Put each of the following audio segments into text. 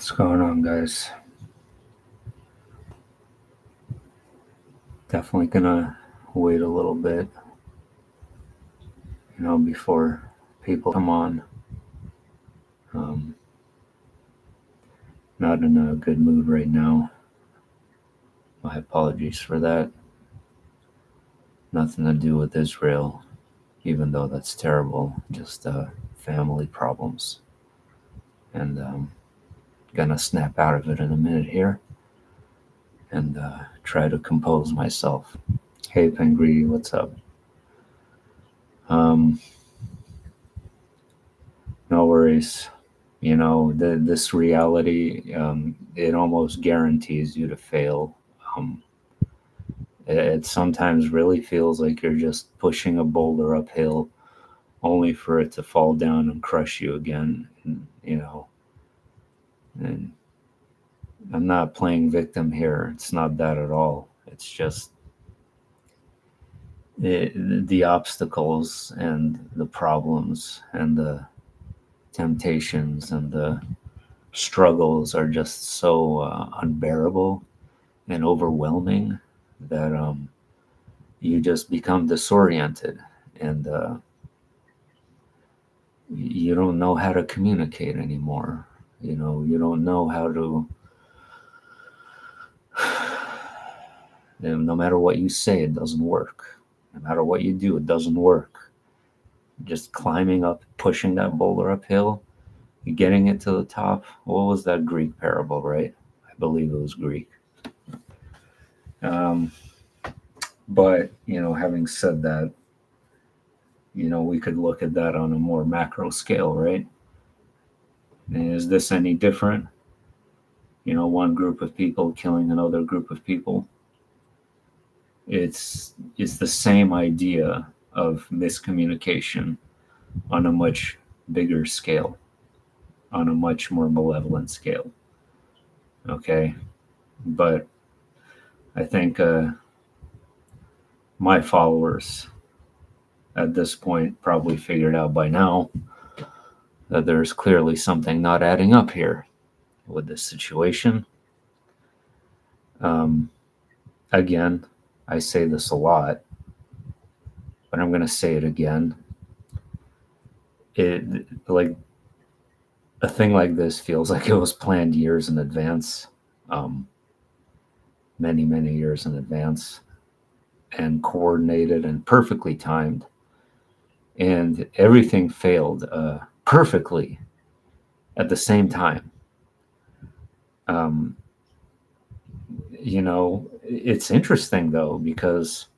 What's going on, guys? Definitely gonna wait a little bit, before people come on. Um, Not in a good mood right now. My apologies for that. Nothing to do with Israel, even though that's terrible. Just family problems. And gonna snap out of it in a minute here and try to compose myself. Hey, Pengreedy, what's up? Um, no worries. This reality, it almost guarantees you to fail. Um, it sometimes really feels like you're just pushing a boulder uphill only for it to fall down and crush you again. And I'm not playing victim here. It's not that at all. It's just the obstacles and the problems and the temptations and the struggles are just so unbearable and overwhelming that you just become disoriented and you don't know how to communicate anymore. You don't know how to. No matter what you say, it doesn't work. No matter what you do, it doesn't work. Just climbing up, pushing that boulder uphill, getting it to the top. What was that Greek parable, right? I believe it was Greek. Um, but, having said that, we could look at that on a more macro scale, right? And is this any different? One group of people killing another group of people. It's the same idea of miscommunication on a much bigger scale, on a much more malevolent scale. Okay, but I think my followers at this point probably figured out by now that there's clearly something not adding up here with this situation. Again, I say this a lot, but I'm going to say it again. Like a thing like this feels like it was planned years in advance, many, many years in advance, and coordinated and perfectly timed. And everything failed perfectly at the same time. It's interesting though, because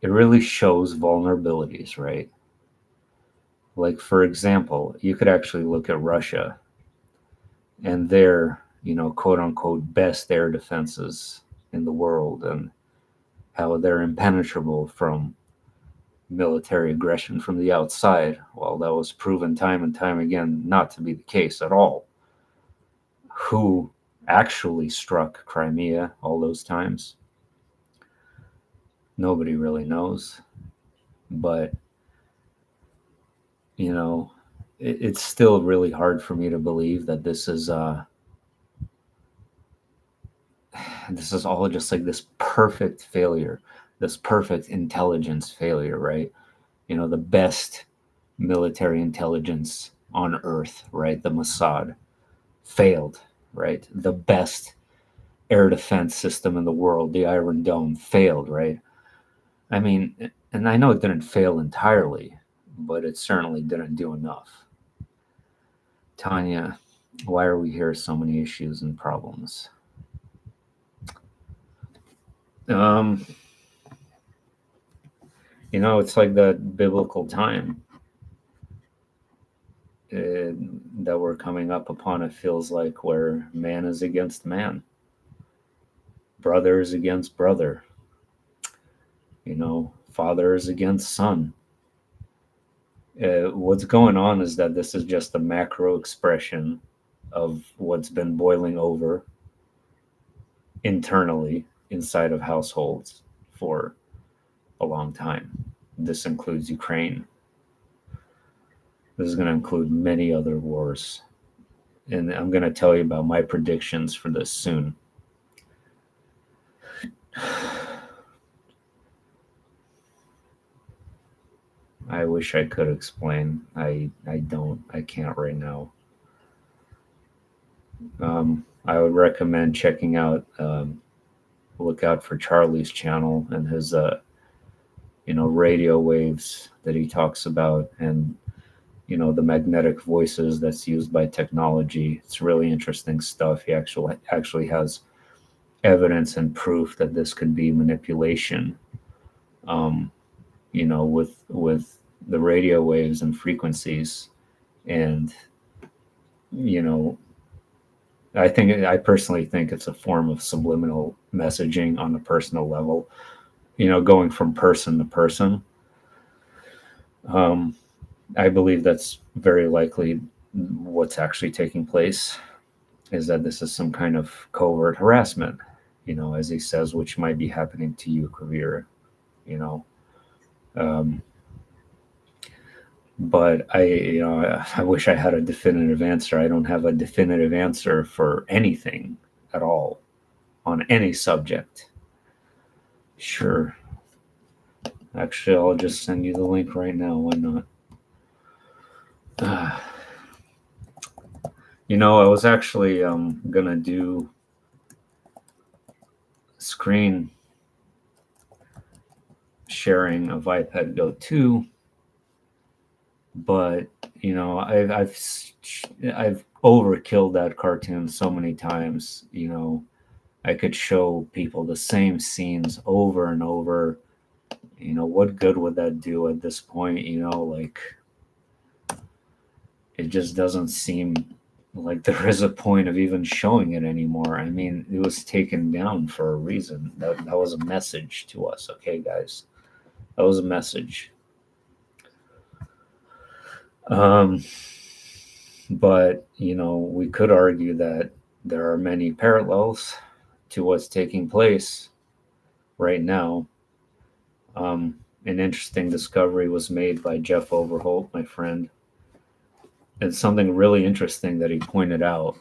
it really shows vulnerabilities, right? Like, for example, you could actually look at Russia and their, quote unquote, best air defenses in the world and how they're impenetrable from military aggression from the outside. Well, that was proven time and time again not to be the case at all. Who actually struck Crimea all those times? Nobody really knows. But, it's still really hard for me to believe that this is all just like this perfect failure, this perfect intelligence failure, right? The best military intelligence on earth, right? The Mossad failed, right? The best air defense system in the world, the Iron Dome, failed, right? I mean, and I know it didn't fail entirely, but it certainly didn't do enough. Tanya, why are we here? So many issues and problems. It's like that biblical time that we're coming up upon. It feels like where man is against man, brother is against brother, father is against son. What's going on is that this is just a macro expression of what's been boiling over internally inside of households for a long time. This includes Ukraine. This is going to include many other wars and I'm going to tell you about my predictions for this soon. I wish I could explain. I don't. I can't right now. I would recommend checking out. Look out for Charlie's channel and his radio waves that he talks about, and the magnetic voices that's used by technology. It's really interesting stuff. He actually has evidence and proof that this could be manipulation. With the radio waves and frequencies, and I personally think it's a form of subliminal messaging on a personal level. Going from person to person. I believe that's very likely what's actually taking place, is that this is some kind of covert harassment, as he says, which might be happening to you, Kavir, but I wish I had a definitive answer. I don't have a definitive answer for anything at all on any subject. Sure. Actually, I'll just send you the link right now. Why not? I was actually gonna do screen sharing of Ipetgoat2, but I've overkilled that cartoon so many times. I could show people the same scenes over and over. What good would that do at this point? It just doesn't seem like there is a point of even showing it anymore. I mean, it was taken down for a reason. That was a message to us, okay, guys? That was a message. But we could argue that there are many parallels to what's taking place right now. An interesting discovery was made by Jeff Overholt, my friend. And something really interesting that he pointed out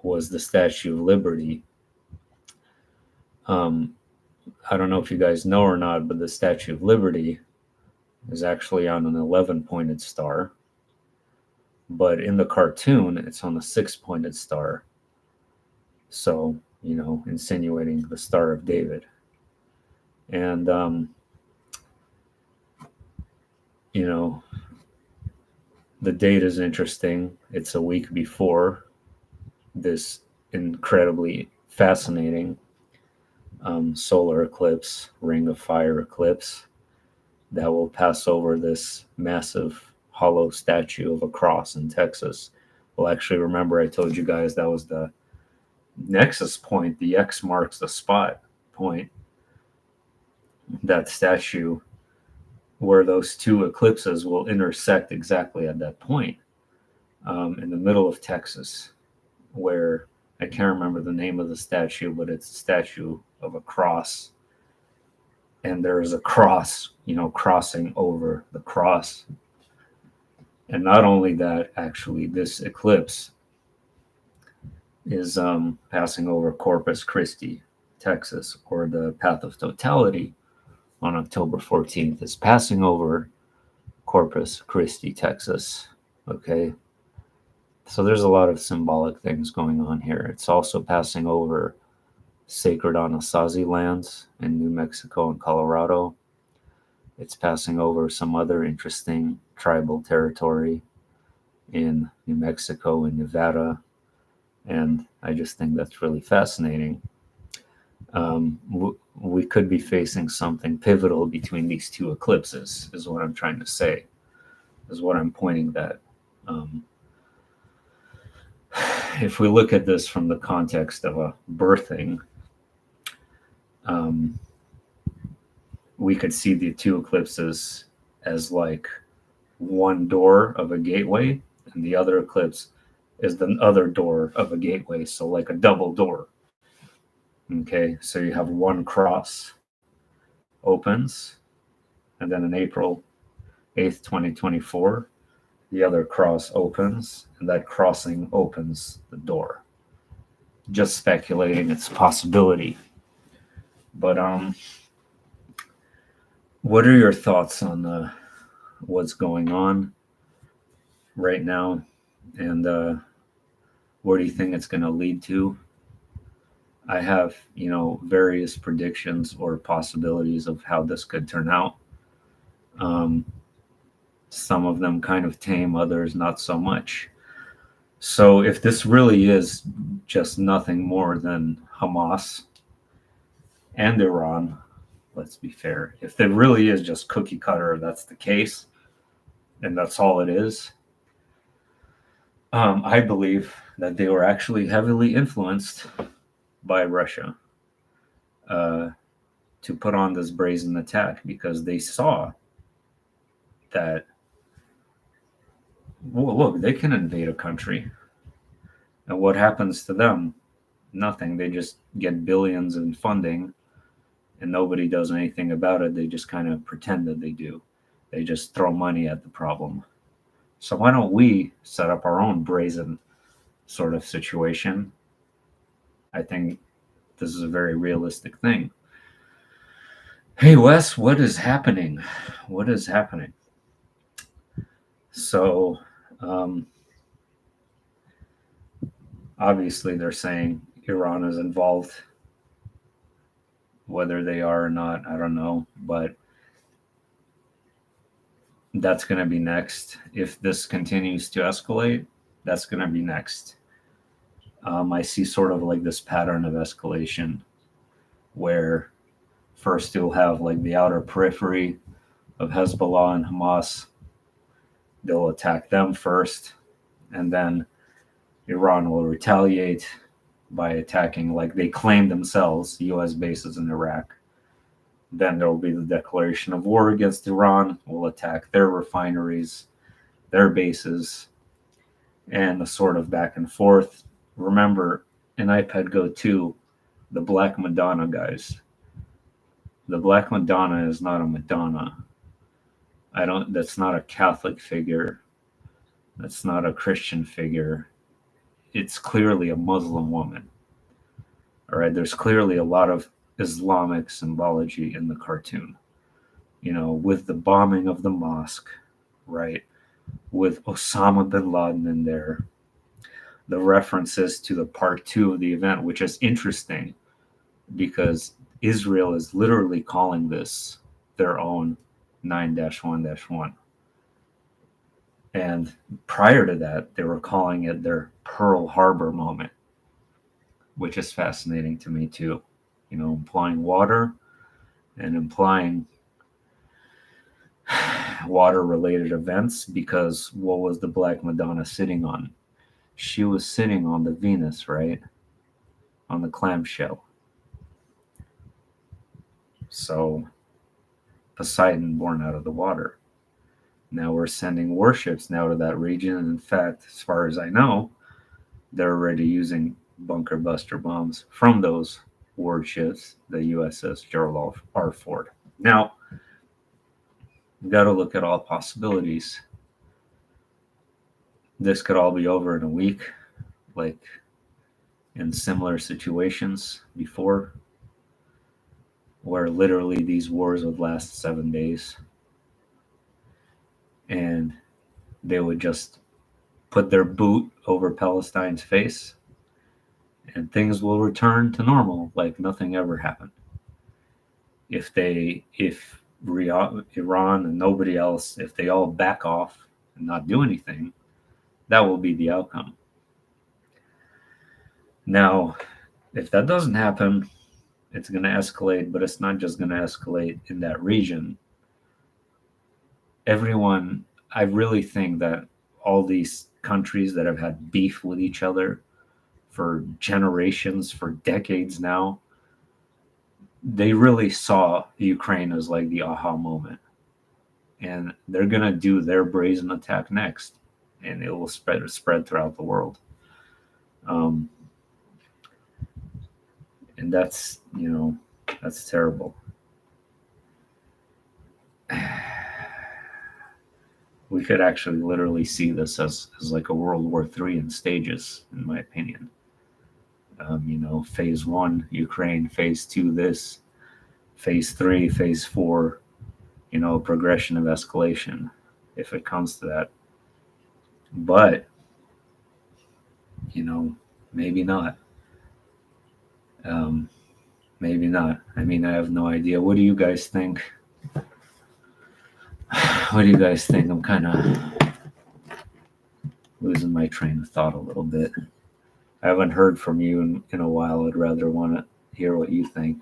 was the Statue of Liberty. I don't know if you guys know or not, but the Statue of Liberty is actually on an 11-pointed star. But in the cartoon, it's on a 6-pointed star. So, insinuating the Star of David. And, the date is interesting. It's a week before this incredibly fascinating solar eclipse, Ring of Fire eclipse, that will pass over this massive hollow statue of a cross in Texas. Well, actually, remember I told you guys that was the nexus point. The X marks the spot point. That statue where those two eclipses will intersect exactly at that point, in the middle of Texas, where I can't remember the name of the statue, but it's a statue of a cross. And there is a cross, crossing over the cross. And not only that, actually, this eclipse is passing over Corpus Christi, Texas, or the path of totality on October 14th is passing over Corpus Christi, Texas. Okay. So there's a lot of symbolic things going on here. It's also passing over sacred Anasazi lands in New Mexico and Colorado. It's passing over some other interesting tribal territory in New Mexico and Nevada. And I just think that's really fascinating. We could be facing something pivotal between these two eclipses, is what I'm trying to say, is what I'm pointing that. If we look at this from the context of a birthing, we could see the two eclipses as like one door of a gateway, and the other eclipse is the other door of a gateway, so like a double door. Okay, so you have one cross opens, and then on April 8th, 2024, the other cross opens, and that crossing opens the door. Just speculating its possibility. But what are your thoughts on what's going on right now, and where do you think it's going to lead to? I have, various predictions or possibilities of how this could turn out. Um, some of them kind of tame, others not so much. So if this really is just nothing more than Hamas and Iran, let's be fair. If it really is just cookie cutter, that's the case, and that's all it is. I believe that they were actually heavily influenced by Russia uh, to put on this brazen attack because they saw that, well, look, they can invade a country. And what happens to them? Nothing. They just get billions in funding and nobody does anything about it. They just kind of pretend that they do. They just throw money at the problem. So why don't we set up our own brazen sort of situation? I think this is a very realistic thing. Hey, Wes, what is happening? What is happening? So, obviously, they're saying Iran is involved. Whether they are or not, I don't know. But that's going to be next. If this continues to escalate, that's going to be next. I see sort of like this pattern of escalation where first you'll have like the outer periphery of Hezbollah and Hamas. They'll attack them first, and then Iran will retaliate by attacking, like they claim themselves, U.S. bases in Iraq. Then there will be the declaration of war against Iran. We'll attack their refineries, their bases, and a sort of back and forth. Remember, in Ipetgoat2, the Black Madonna, guys. The Black Madonna is not a Madonna. That's not a Catholic figure. That's not a Christian figure. It's clearly a Muslim woman. All right, there's clearly a lot of Islamic symbology in the cartoon. With the bombing of the mosque, right? With Osama bin Laden in there. The references to the part 2 of the event, which is interesting because Israel is literally calling this their own 9-1-1. And prior to that, they were calling it their Pearl Harbor moment, which is fascinating to me too. Implying water and implying water-related events, because what was the Black Madonna sitting on? She was sitting on the Venus, right? On the clamshell. So Poseidon born out of the water. Now we're sending warships now to that region. And in fact, as far as I know, they're already using bunker buster bombs from those warships, the USS Gerald R. Ford. Now, we've got to look at all possibilities. This could all be over in a week, like in similar situations before, where literally these wars would last 7 days. And they would just put their boot over Palestine's face and things will return to normal like nothing ever happened. If Iran and nobody else, if they all back off and not do anything, that will be the outcome. Now, if that doesn't happen, it's going to escalate, but it's not just going to escalate in that region. I really think that all these countries that have had beef with each other for generations, for decades now, they really saw Ukraine as like the aha moment. And they're going to do their brazen attack next, and it will spread throughout the world. And that's terrible. we could actually literally see this as like a World War III in stages, in my opinion. Phase one, Ukraine, phase two, this, phase three, phase four, progression of escalation, if it comes to that. But, maybe not. Maybe not. I mean, I have no idea. What do you guys think? What do you guys think? I'm kind of losing my train of thought a little bit. I haven't heard from you in a while. I'd rather want to hear what you think.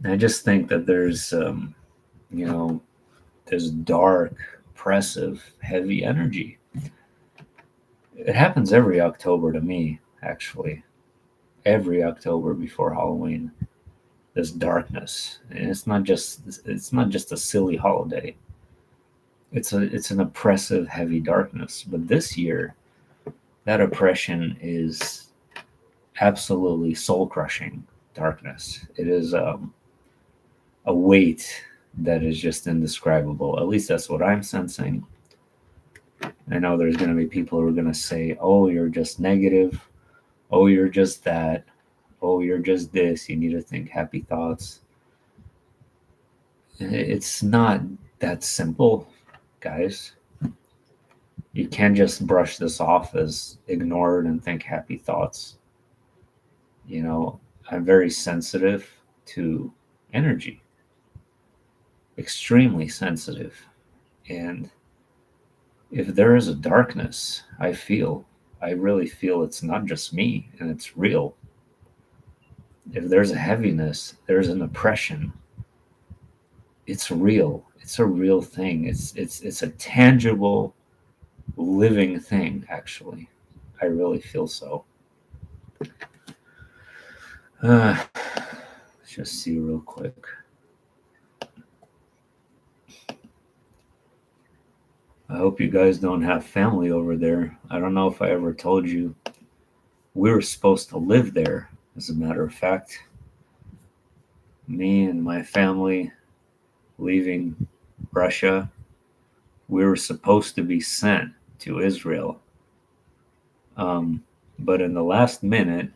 I just think that there's, this dark, oppressive, heavy energy. It happens every October to me, actually. Every October before Halloween, this darkness, and it's not just a silly holiday. It's an oppressive, heavy darkness. But this year, that oppression is absolutely soul-crushing darkness. It is a weight that is just indescribable. At least that's what I'm sensing. I know there's going to be people who are going to say, "Oh, you're just negative. Oh, you're just that. Oh, you're just this. You need to think happy thoughts." It's not that simple, guys. You can't just brush this off as ignored and think happy thoughts. I'm very sensitive to energy, extremely sensitive. And if there is a darkness, I really feel it's not just me and it's real. If there's a heaviness, there's an oppression. It's real. It's a real thing. It's a tangible, living thing, actually. I really feel so. Let's just see real quick. I hope you guys don't have family over there. I don't know if I ever told you. We were supposed to live there, as a matter of fact. Me and my family leaving Russia, we were supposed to be sent to Israel. But in the last minute,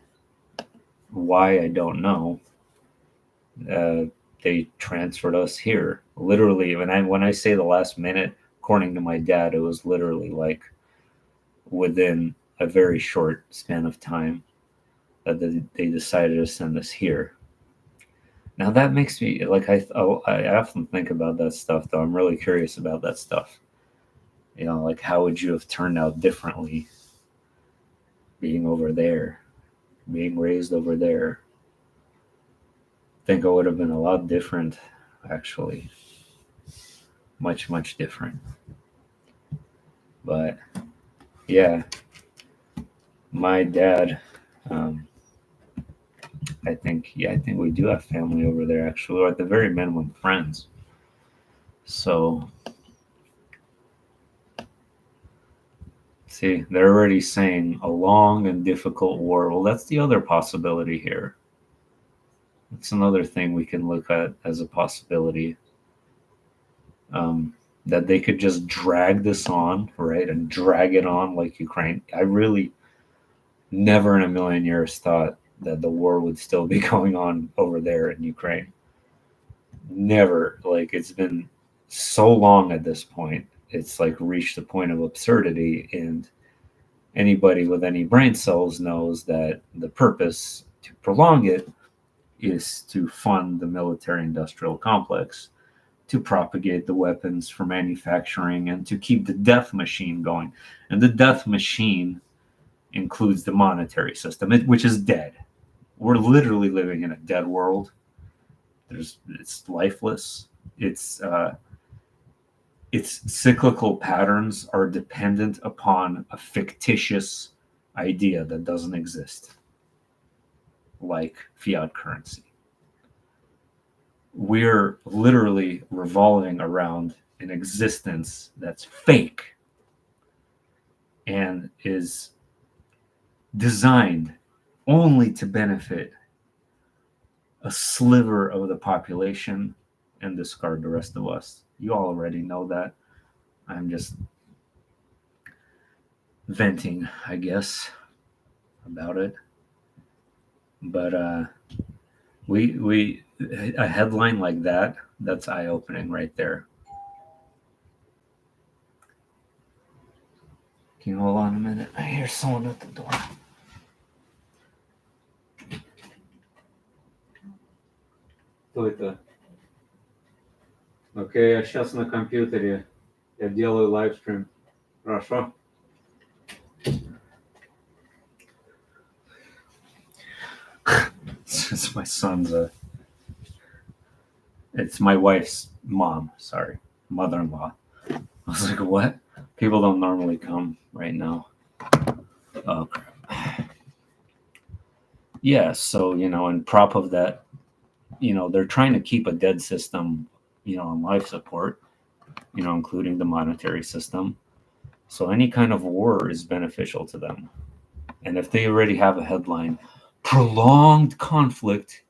why I don't know, they transferred us here. Literally, when I say the last minute, according to my dad, it was literally like within a very short span of time that they decided to send us here. Now that makes me like I often think about that stuff, though. I'm really curious about that stuff. Like how would you have turned out differently being over there, being raised over there? I think I would have been a lot different, actually. Much, much different. But yeah, my dad, I think we do have family over there, actually, or at the very minimum, friends. So, see, they're already saying a long and difficult war. Well, that's the other possibility here. It's another thing we can look at as a possibility. That they could just drag this on, right, and drag it on like Ukraine. I really never in a million years thought that the war would still be going on over there in Ukraine. Never. Like, it's been so long at this point. It's like reached a point of absurdity, and anybody with any brain cells knows that the purpose to prolong it is to fund the military-industrial complex, to propagate the weapons for manufacturing, and to keep the death machine going. And the death machine includes the monetary system, which is dead. We're literally living in a dead world. It's lifeless. Its cyclical patterns are dependent upon a fictitious idea that doesn't exist, like fiat currency. We're literally revolving around an existence that's fake and is designed only to benefit a sliver of the population and discard the rest of us. You already know that. I'm just venting, I guess, about it. But we a headline like that, that's eye opening right there. Can you hold on a minute? I hear someone at the door. Кто это? Окей, я сейчас на компьютере. Я делаю лайвстрим. Хорошо? It's my son's. It's my wife's mom. Sorry, mother-in-law. I was like, what? People don't normally come right now. Oh crap. Yeah, so in prop of that, they're trying to keep a dead system, on life support, including the monetary system. So any kind of war is beneficial to them. And if they already have a headline, prolonged conflict,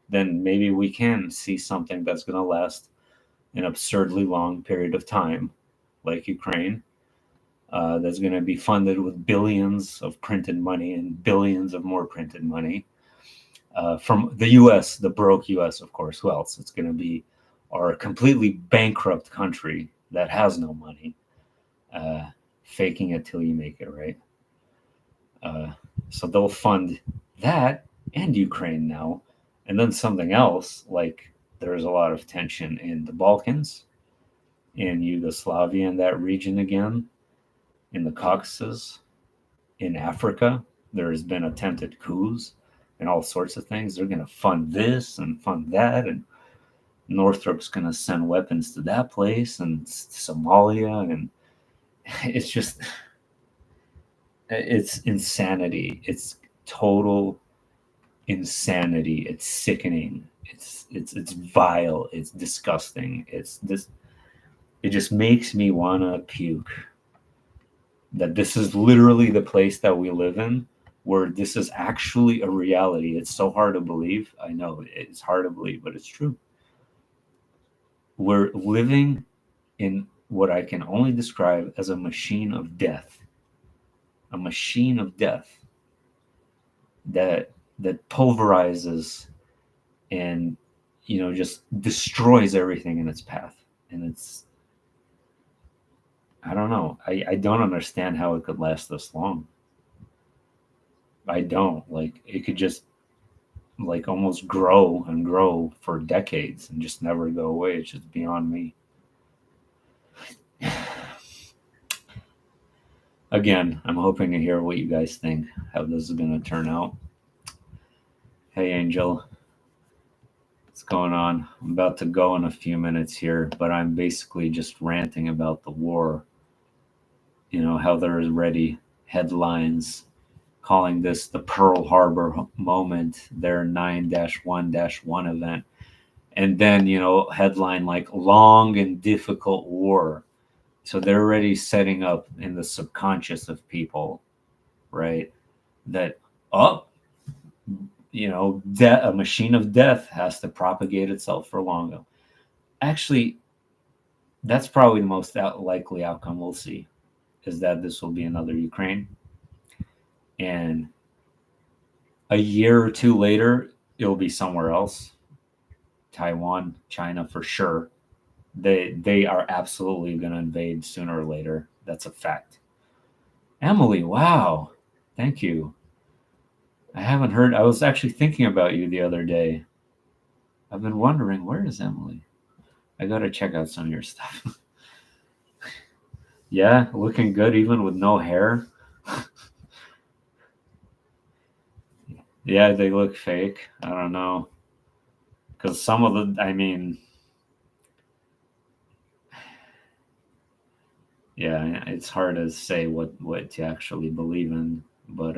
then maybe we can see something that's going to last an absurdly long period of time, like Ukraine, that's going to be funded with billions of printed money and billions of more printed money from the U.S., the broke U.S., of course. Who else? It's going to be our completely bankrupt country that has no money, faking it till you make it, right? So they'll fund that and Ukraine now, and then something else, like there's a lot of tension in the Balkans, in Yugoslavia, in that region again, in the Caucasus, in Africa. There's been attempted coups and all sorts of things. They're going to fund this and fund that, and Northrop's going to send weapons to that place and Somalia, and it's just, it's insanity. It's total insanity. It's sickening. It's vile. It's disgusting. It's this. It just makes me want to puke. That this is literally the place that we live in, where this is actually a reality. It's so hard to believe. I know it's hard to believe, but it's true. We're living in what I can only describe as a machine of death. A machine of death that pulverizes and just destroys everything in its path. And it's, I don't know. I don't understand how it could last this long. I don't. Like, it could just like almost grow and grow for decades and just never go away. It's just beyond me. Again, I'm hoping to hear what you guys think, how this is going to turn out. Hey, Angel. What's going on? I'm about to go in a few minutes here, but I'm basically just ranting about the war. How there is already headlines calling this the Pearl Harbor moment, their 9-1-1 event. And then, headline like long and difficult war. So they're already setting up in the subconscious of people, right? That, a machine of death has to propagate itself for long. Actually, that's probably the most likely outcome we'll see, is that this will be another Ukraine. And a year or two later, it'll be somewhere else. Taiwan, China, for sure. They are absolutely going to invade sooner or later. That's a fact. Emily, wow. Thank you. I haven't heard. I was actually thinking about you the other day. I've been wondering, where is Emily? I got to check out some of your stuff. Yeah, looking good even with no hair. Yeah, they look fake. I don't know. Because some of yeah, it's hard to say what to actually believe in, but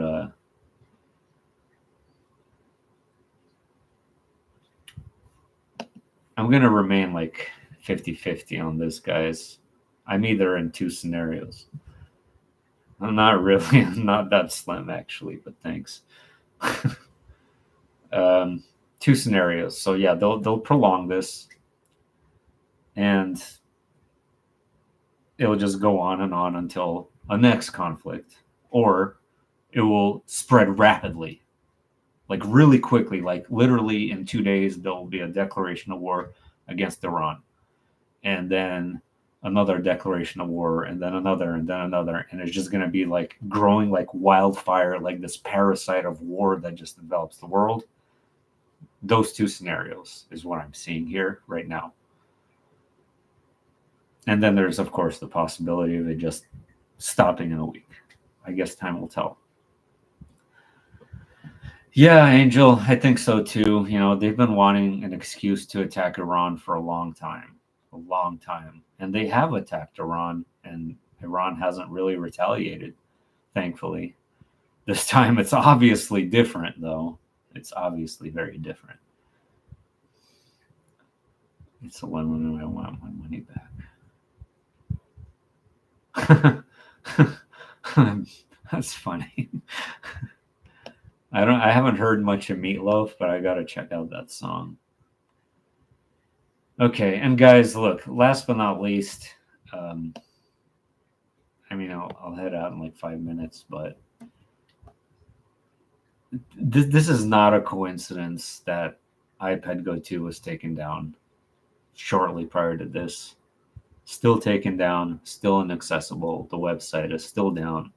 I'm going to remain like 50-50 on this, guys. I'm either in two scenarios. I'm not really, I'm not that slim actually, but thanks. two scenarios. So yeah, they'll prolong this, and it'll just go on and on until a next conflict, or it will spread rapidly, like really quickly, like literally in 2 days there'll be a declaration of war against Iran, and then another declaration of war, and then another, and it's just going to be like growing like wildfire, like this parasite of war that just develops the world. Those two scenarios is what I'm seeing here right now. And then there's, of course, the possibility of it just stopping in a week. I guess time will tell. Yeah, Angel, I think so too. You know, they've been wanting an excuse to attack Iran for a long time. And they have attacked Iran, and Iran hasn't really retaliated, thankfully. This time it's obviously different, though. It's obviously very different. It's a lemon, and I want my money back. That's funny. I haven't heard much of Meatloaf, but I gotta check out that song. Okay, and guys, look, last but not least, I mean, I'll head out in like 5 minutes, but this is not a coincidence that Ipetgoat2 was taken down shortly prior to this. Still taken down, still inaccessible. The website is still down.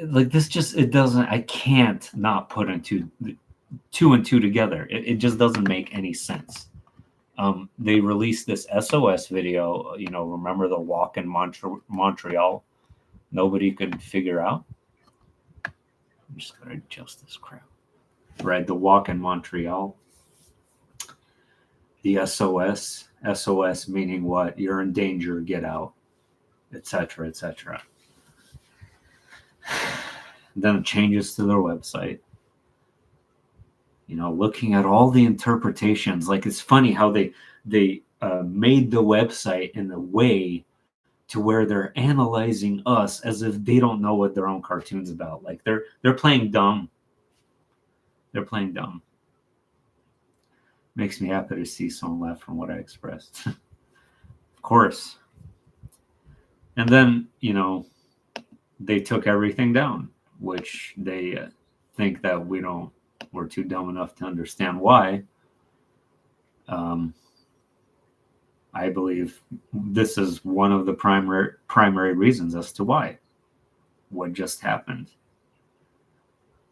Like this, just it doesn't. I can't not put two and two together. It just doesn't make any sense. They released this SOS video. You know, remember the walk in Montreal? Nobody could figure out. I'm just gonna adjust this crap. Right, the walk in Montreal. The SOS meaning what? You're in danger, get out, etc., etc. Then it changes to their website. You know, looking at all the interpretations, like it's funny how they made the website in a way to where they're analyzing us as if they don't know what their own cartoon's about. Like they're playing dumb. They're playing dumb. Makes me happy to see someone laugh from what I expressed. Of course. And then, you know, they took everything down, which they think that we're too dumb enough to understand why. I believe this is one of the primary reasons as to why. What just happened.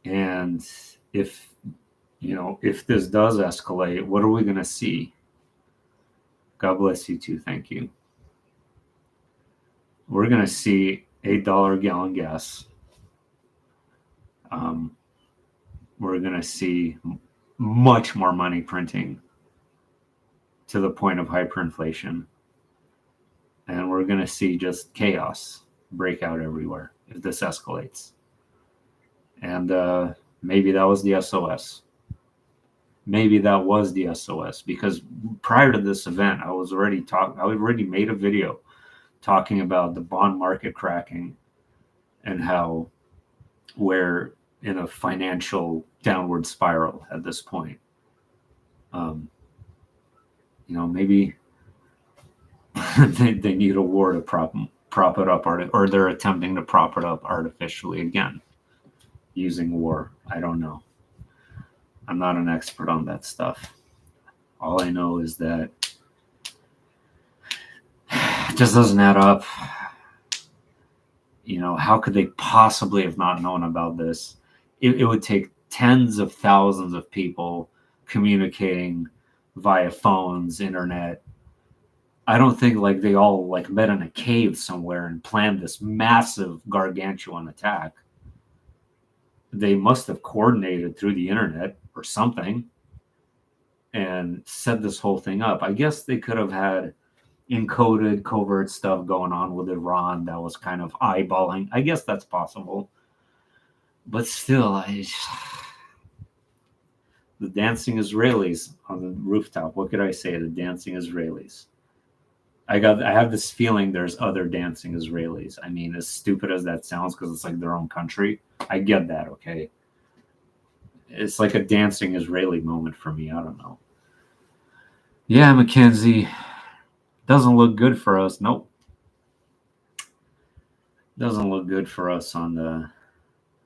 And if this does escalate, what are we going to see? God bless you too. Thank you. We're going to see $8 a gallon gas. We're going to see much more money printing to the point of hyperinflation. And we're going to see just chaos break out everywhere if this escalates. And maybe that was the SOS. Maybe that was the SOS, because prior to this event, I already made a video talking about the bond market cracking and how we're in a financial downward spiral at this point. Maybe they need a war to prop it up, or they're attempting to prop it up artificially again using war. I don't know. I'm not an expert on that stuff. All I know is that it just doesn't add up. How could they possibly have not known about this? It would take tens of thousands of people communicating via phones, internet. I don't think they all met in a cave somewhere and planned this massive gargantuan attack. They must have coordinated through the internet or something and set this whole thing up. I guess they could have had encoded covert stuff going on with Iran that was kind of eyeballing. I guess that's possible. But still, the dancing Israelis on the rooftop. What could I say? The dancing Israelis. I have this feeling there's other dancing Israelis. I mean, as stupid as that sounds, because it's their own country. I get that, okay? It's like a dancing Israeli moment for me. I don't know. Yeah, Mackenzie, doesn't look good for us. Nope. Doesn't look good for us on the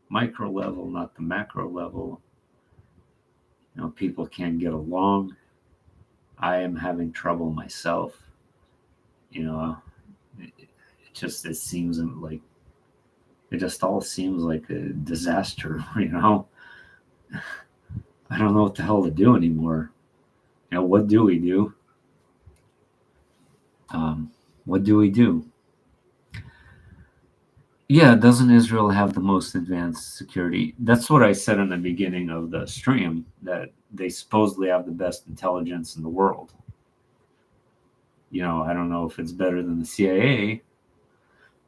micro level, not the macro level. People can't get along. I am having trouble myself. It seems like it just all seems like a disaster. I don't know what the hell to do anymore. What do we do? What do we do? Yeah, doesn't Israel have the most advanced security? That's what I said in the beginning of the stream, that they supposedly have the best intelligence in the world. I don't know if it's better than the CIA.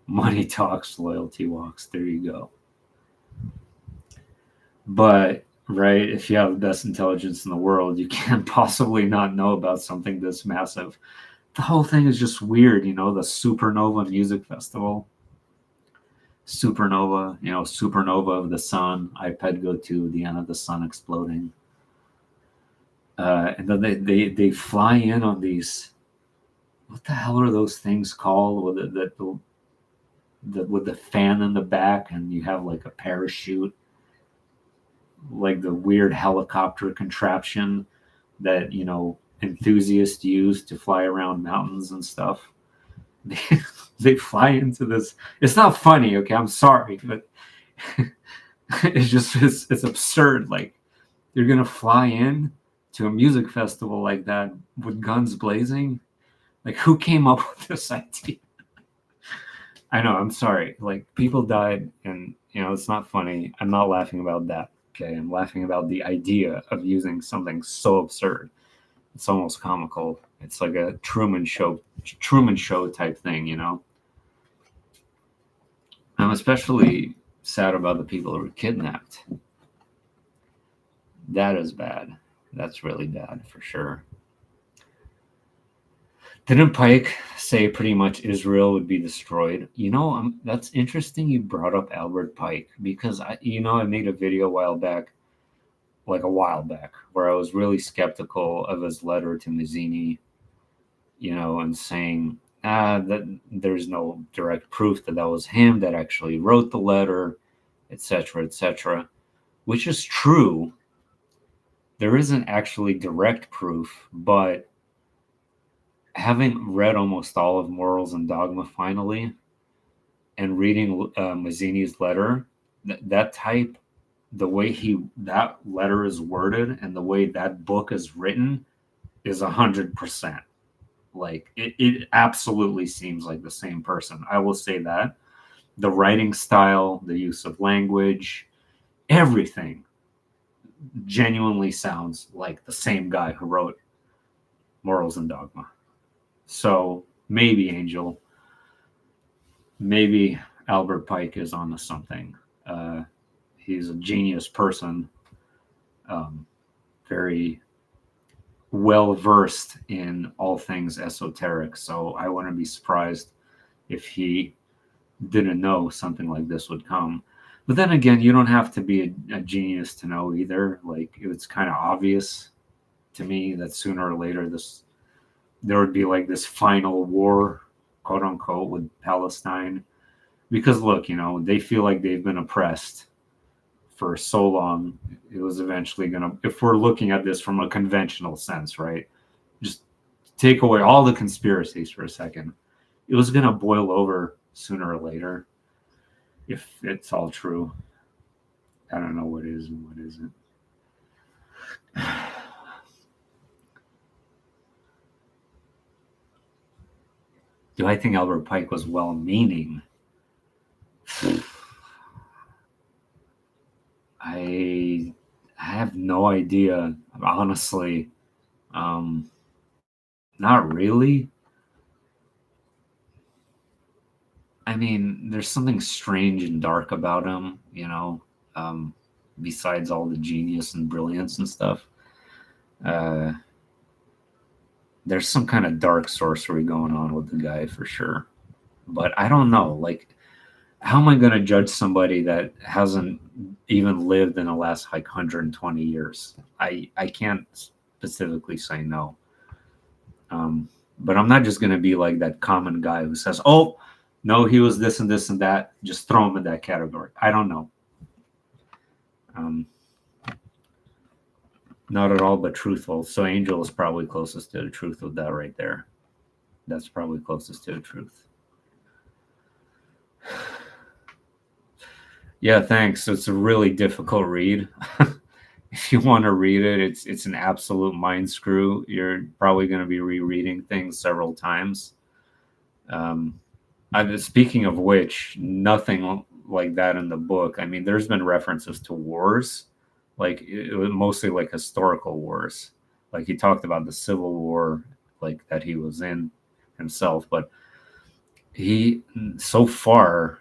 Money talks, loyalty walks. There you go. But, right, if you have the best intelligence in the world, you can't possibly not know about something this massive. The whole thing is just weird, the Supernova Music Festival. Supernova, supernova of the sun, Ipetgoat2, the end of the sun exploding. And then they fly in on these, what the hell are those things called, with the fan in the back, and you have like a parachute, like the weird helicopter contraption that enthusiasts use to fly around mountains and stuff. They fly into this. It's not funny, okay? I'm sorry, but it's absurd. Like, you're gonna fly in to a music festival like that with guns blazing. Like, who came up with this idea? I know. I'm sorry. Like, people died, and it's not funny. I'm not laughing about that. Okay, I'm laughing about the idea of using something so absurd. It's almost comical. It's like a Truman Show type thing. I'm especially sad about the people who were kidnapped. That is bad. That's really bad for sure. Didn't Pike say pretty much Israel would be destroyed? That's interesting you brought up Albert Pike, because I made a video a while back, where I was really skeptical of his letter to Mazzini, and saying that there's no direct proof that was him that actually wrote the letter, etc., which is true. There isn't actually direct proof, but having read almost all of Morals and Dogma finally, and reading Mazzini's letter, the way that letter is worded and the way that book is written is 100%. Like, it absolutely seems like the same person. I will say that. The writing style, the use of language, everything genuinely sounds like the same guy who wrote Morals and Dogma. So maybe, Angel, maybe Albert Pike is onto something. He's a genius person, very well versed in all things esoteric. So I wouldn't be surprised if he didn't know something like this would come. But then again, you don't have to be a genius to know either. Like, it's kind of obvious to me that sooner or later there would be like this final war, quote unquote, with Palestine. Because look, they feel like they've been oppressed for so long. It was eventually if we're looking at this from a conventional sense, right? Just take away all the conspiracies for a second. It was gonna boil over sooner or later, if it's all true. I don't know what is and what isn't. Do I think Albert Pike was well-meaning? I have no idea, honestly. Not really. I mean, there's something strange and dark about him, besides all the genius and brilliance and stuff. There's some kind of dark sorcery going on with the guy for sure. But I don't know. Like, how am I going to judge somebody that hasn't even lived in the last like 120 years? I can't specifically say no. But I'm not just going to be like that common guy who says, oh, no, he was this and this and that. Just throw him in that category. I don't know. Not at all, but truthful. So Angel is probably closest to the truth of that right there. That's probably closest to the truth. Yeah, thanks. It's a really difficult read. If you want to read it, it's an absolute mind screw. You're probably going to be rereading things several times. Speaking of which, nothing like that in the book. I mean, there's been references to wars, like it was mostly like historical wars. Like he talked about the Civil War, like that he was in himself, but he so far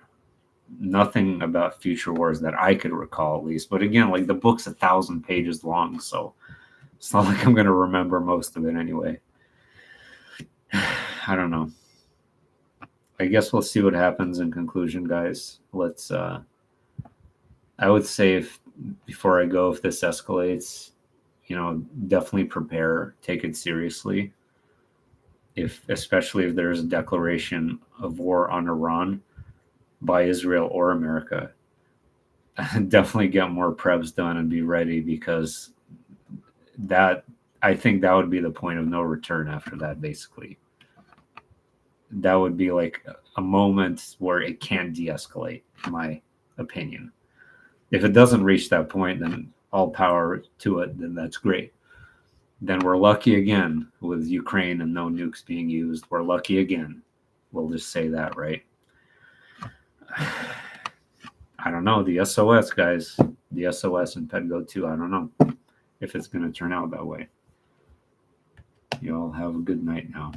nothing about future wars that I could recall, at least. But again, like the book's 1,000 pages long, so it's not like I'm going to remember most of it anyway. I don't know. I guess we'll see what happens in conclusion, guys. Let's I would say, if before I go, if this escalates, definitely prepare, take it seriously. Especially if there's a declaration of war on Iran by Israel or America, definitely get more preps done and be ready, because I think that would be the point of no return after that. Basically, that would be like a moment where it can't de-escalate, in my opinion. If it doesn't reach that point, then all power to it, then that's great. Then we're lucky again with Ukraine and no nukes being used. We're lucky again. We'll just say that, right? I don't know. The SOS, guys. The SOS and Ipetgoat2. I don't know if it's going to turn out that way. You all have a good night now.